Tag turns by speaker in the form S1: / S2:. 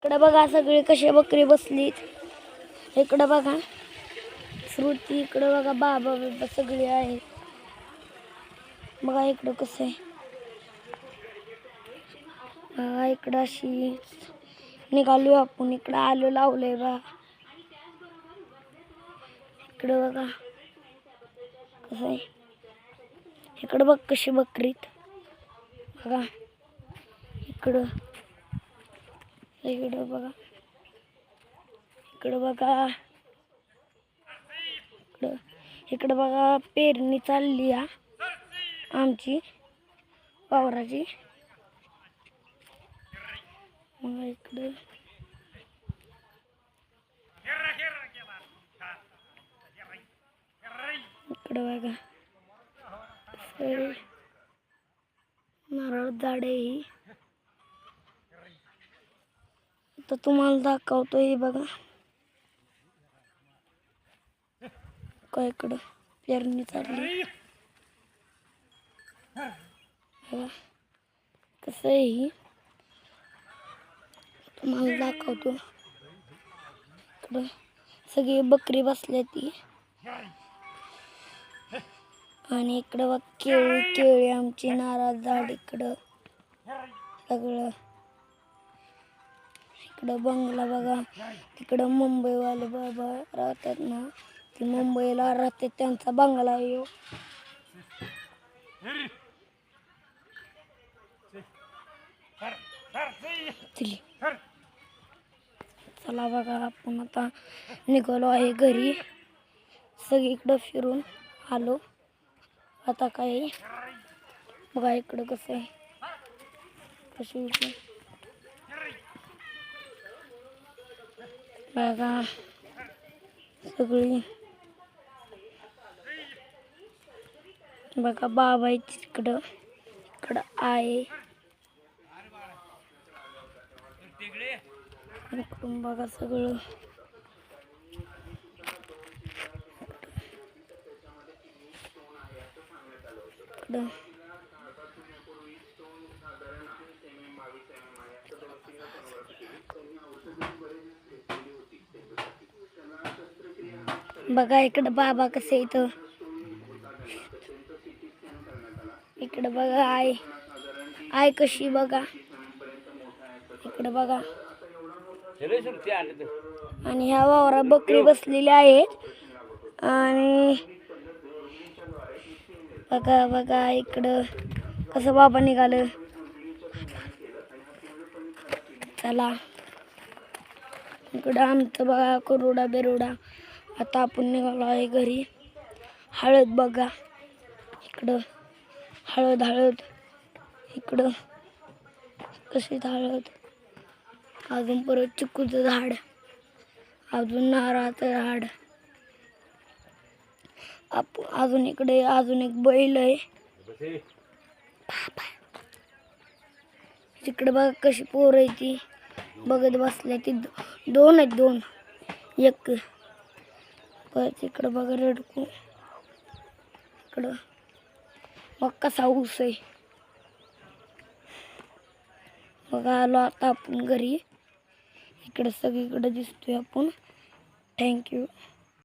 S1: इकडे बघा सगळे कसे बकरी बसलीत. इकडे बघा श्रुती, इकडे बघा बाबा बाबा सगळे आहेत. बघा इकडं कसं आहे. बघा इकडं अशी निघालो आपण. इकडं आलो लावलंय बा. इकडं बघा कसं आहे. इकडं बघ कशी बकरीत. बघा इकडं इकडं बघा. इकडं बघा इकडं बघा पेरणी चालली आमची वावराची. मग इकडं बघा नारळ झाड ही. आता तुम्हाला दाखवतो हे बघा. काय इकडं पेरणी चालली. कसं आहे ही तुम्हाला दाखवतो. इकडं सगळी बकरी बसल्या ती. आणि इकडं बघ केळी आमची, नारळ झाड इकडं सगळं. इकडं बंगला बघा. तिकडं मुंबईवाले बाबा राहतात ना, ते मुंबईला राहते त्यांचा बंगला येऊ. चला बघा आपण आता निघालो आहे घरी. सगळीकडं फिरून आलो. आता काय बघा इकडं कसं आहे. कशी बघा सगळी. बघा बाबा तिकडं इकडं आहे. इकडून बघा सगळं. इकडं बघा इकडं बाबा कसे इथं. इकडं बघा आई कशी बघा. इकडं बघा. आणि ह्या वावरा बकरी बसलेल्या आहेत. आणि बघा बघा इकडं कसं बाबा निघालं. चला इकडं आमचं बघा करोडा बिरोडा. आता आपण निघालो आहे घरी. हळद बघा इकडं. हळद इकडं कशी हळद. अजून परत चिकूचं झाड, अजून नारळाचं झाड. अजून इकडे अजून एक बैल आहे. तिकडे बघा कशी पोरं आहे ती बघत बसल्या. ती दोन आहेत, दोन एक. परत इकडं बघा रडकू. इकडं मग कसा ऊस आहे बघा. आलो आता आपण घरी. इकडे सगळीकडे दिसतोय आपण. थँक्यू.